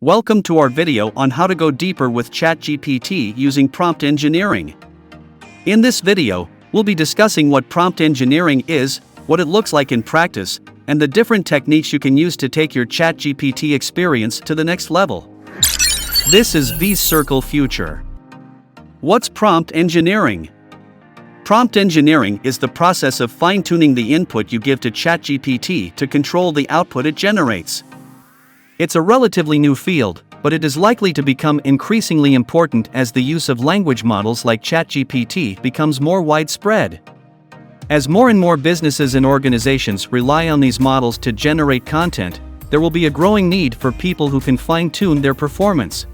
Welcome to our video on how to go deeper with ChatGPT using prompt engineering. In this video, we'll be discussing what prompt engineering is, what it looks like in practice, and the different techniques you can use to take your ChatGPT experience to the next level. This is vCircle Future. What's prompt engineering? Prompt engineering is the process of fine-tuning the input you give to ChatGPT to control the output it generates. It's a relatively new field, but it is likely to become increasingly important as the use of language models like ChatGPT becomes more widespread. As more and more businesses and organizations rely on these models to generate content, there will be a growing need for people who can fine-tune their performance.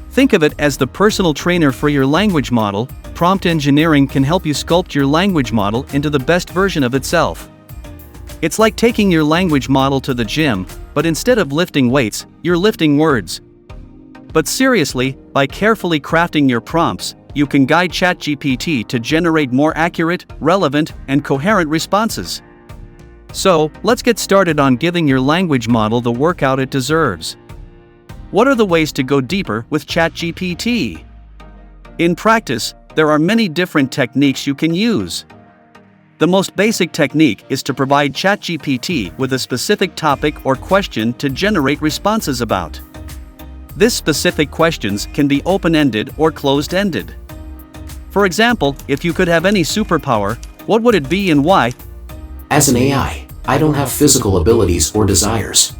Think of it as the personal trainer for your language model. Prompt engineering can help you sculpt your language model into the best version of itself. It's like taking your language model to the gym, but instead of lifting weights, you're lifting words. But seriously, by carefully crafting your prompts, you can guide ChatGPT to generate more accurate, relevant, and coherent responses. So, let's get started on giving your language model the workout it deserves. What are the ways to go deeper with ChatGPT? In practice, there are many different techniques you can use. The most basic technique is to provide ChatGPT with a specific topic or question to generate responses about. This specific questions can be open-ended or closed-ended. For example, if you could have any superpower, what would it be and why? As an AI, I don't have physical abilities or desires.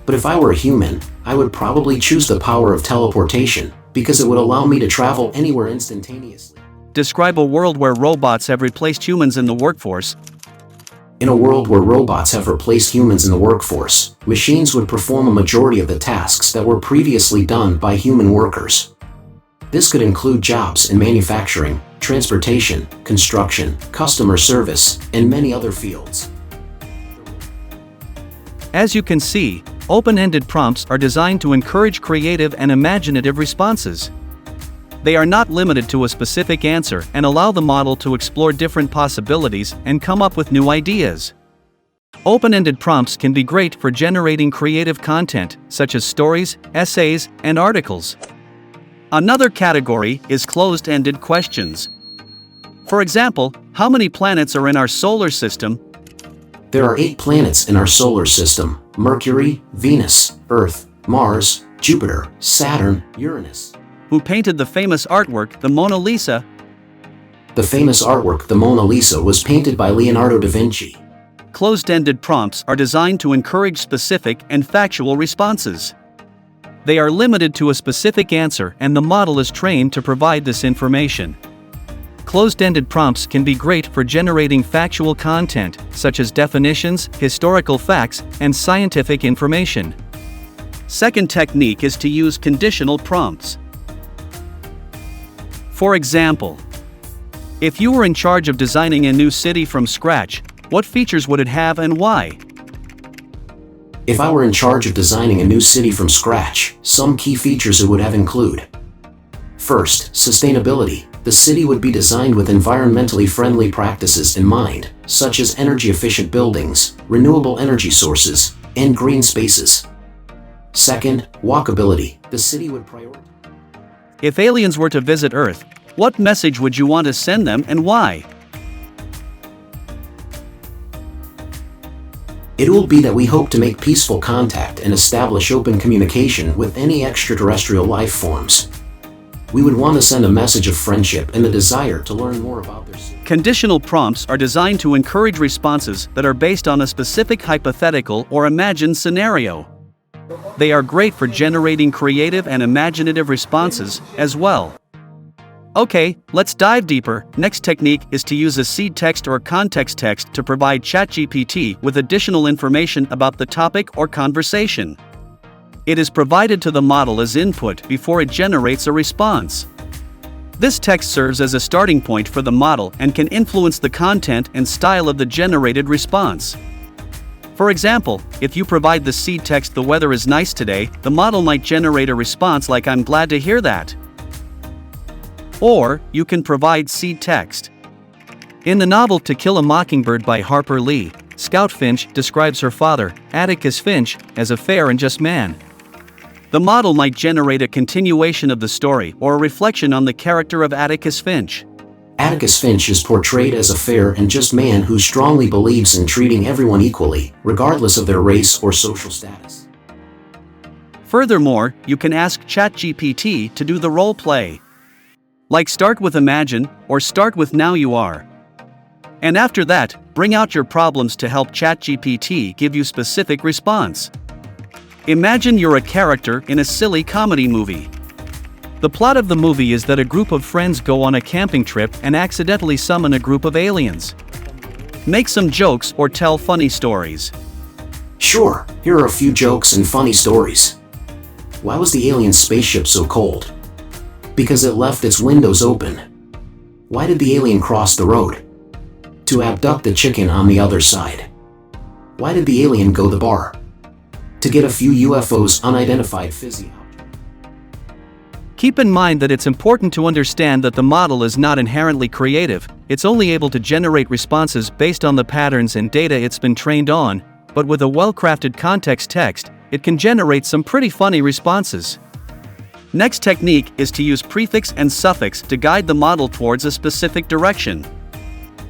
But if I were a human, I would probably choose the power of teleportation, because it would allow me to travel anywhere instantaneously. Describe a world where robots have replaced humans in the workforce. In a world where robots have replaced humans in the workforce, machines would perform a majority of the tasks that were previously done by human workers. This could include jobs in manufacturing, transportation, construction, customer service, and many other fields. As you can see, open-ended prompts are designed to encourage creative and imaginative responses. They are not limited to a specific answer and allow the model to explore different possibilities and come up with new ideas. Open-ended prompts can be great for generating creative content, such as stories, essays, and articles. Another category is closed-ended questions. For example, how many planets are in our solar system? There are 8 planets in our solar system: Mercury, Venus, Earth, Mars, Jupiter, Saturn, Uranus. Who painted the famous artwork, the Mona Lisa? The famous artwork, the Mona Lisa, was painted by Leonardo da Vinci. Closed-ended prompts are designed to encourage specific and factual responses. They are limited to a specific answer and the model is trained to provide this information. Closed-ended prompts can be great for generating factual content, such as definitions, historical facts, and scientific information. Second technique is to use conditional prompts. For example, if you were in charge of designing a new city from scratch, what features would it have and why? If I were in charge of designing a new city from scratch, some key features it would have include: first, sustainability. The city would be designed with environmentally friendly practices in mind, such as energy-efficient buildings, renewable energy sources, and green spaces. Second, walkability. The city would prioritize. If aliens were to visit Earth, what message would you want to send them and why? It will be that we hope to make peaceful contact and establish open communication with any extraterrestrial life forms. We would want to send a message of friendship and the desire to learn more about their city. Conditional prompts are designed to encourage responses that are based on a specific hypothetical or imagined scenario. They are great for generating creative and imaginative responses as well. Okay, let's dive deeper. Next technique is to use a seed text or context text to provide ChatGPT with additional information about the topic or conversation. It is provided to the model as input before it generates a response. This text serves as a starting point for the model and can influence the content and style of the generated response. For example, if you provide the seed text "the weather is nice today," the model might generate a response like "I'm glad to hear that." Or, you can provide seed text. In the novel To Kill a Mockingbird by Harper Lee, Scout Finch describes her father, Atticus Finch, as a fair and just man. The model might generate a continuation of the story or a reflection on the character of Atticus Finch. Atticus Finch is portrayed as a fair and just man who strongly believes in treating everyone equally, regardless of their race or social status. Furthermore, you can ask ChatGPT to do the role play. Like start with imagine or start with now you are. And after that, bring out your problems to help ChatGPT give you specific response. Imagine you're a character in a silly comedy movie. The plot of the movie is that a group of friends go on a camping trip and accidentally summon a group of aliens. Make some jokes or tell funny stories. Sure, here are a few jokes and funny stories. Why was the alien spaceship so cold? Because it left its windows open. Why did the alien cross the road? To abduct the chicken on the other side. Why did the alien go to the bar? To get a few UFOs unidentified fizzy out. Keep in mind that it's important to understand that the model is not inherently creative, it's only able to generate responses based on the patterns and data it's been trained on, but with a well-crafted context text, it can generate some pretty funny responses. Next technique is to use prefix and suffix to guide the model towards a specific direction.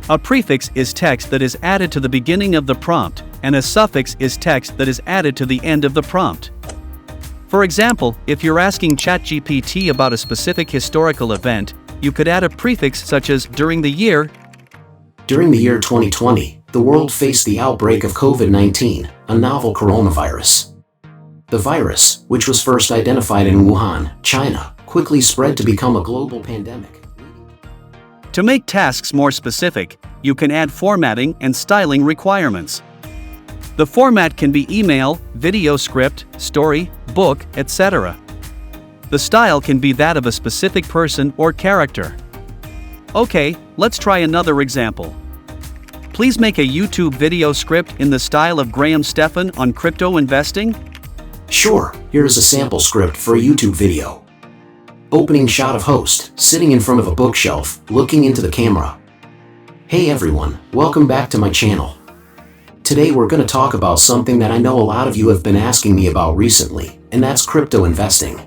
A prefix is text that is added to the beginning of the prompt, and a suffix is text that is added to the end of the prompt. For example, if you're asking ChatGPT about a specific historical event, you could add a prefix such as during the year. During the year 2020, the world faced the outbreak of COVID-19, a novel coronavirus. The virus, which was first identified in Wuhan, China, quickly spread to become a global pandemic. To make tasks more specific, you can add formatting and styling requirements. The format can be email, video script, story, book, etc. The style can be that of a specific person or character. Okay, let's try another example. Please make a YouTube video script in the style of Graham Stephan on crypto investing. Sure, here is a sample script for a YouTube video. Opening shot of host, sitting in front of a bookshelf, looking into the camera. Hey everyone, welcome back to my channel. Today we're going to talk about something that I know a lot of you have been asking me about recently, and that's crypto investing.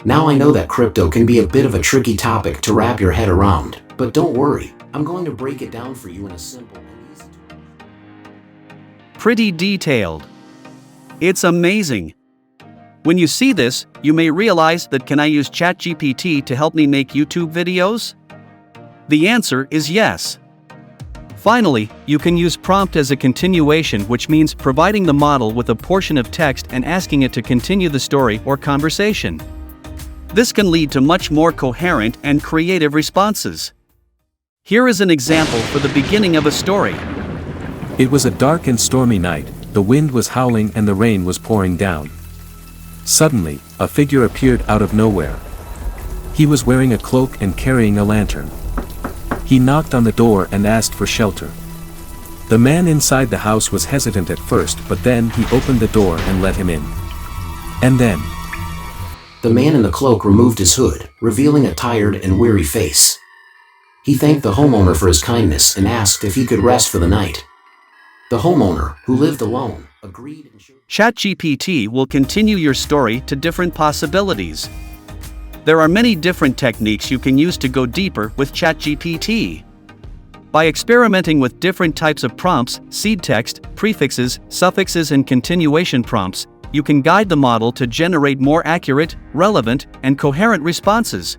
Now I know that crypto can be a bit of a tricky topic to wrap your head around, but don't worry, I'm going to break it down for you in a simple and easy way. Pretty detailed. It's amazing. When you see this, you may realize that can I use ChatGPT to help me make YouTube videos? The answer is yes. Finally, you can use prompt as a continuation, which means providing the model with a portion of text and asking it to continue the story or conversation. This can lead to much more coherent and creative responses. Here is an example for the beginning of a story. It was a dark and stormy night, the wind was howling and the rain was pouring down. Suddenly, a figure appeared out of nowhere. He was wearing a cloak and carrying a lantern. He knocked on the door and asked for shelter. The man inside the house was hesitant at first, but then he opened the door and let him in. And then, the man in the cloak removed his hood, revealing a tired and weary face. He thanked the homeowner for his kindness and asked if he could rest for the night. The homeowner, who lived alone, agreed and showed. ChatGPT will continue your story to different possibilities. There are many different techniques you can use to go deeper with ChatGPT. By experimenting with different types of prompts, seed text, prefixes, suffixes, and continuation prompts, you can guide the model to generate more accurate, relevant, and coherent responses.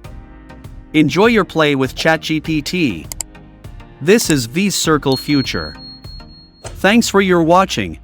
Enjoy your play with ChatGPT. This is V-Circle Future. Thanks for your watching.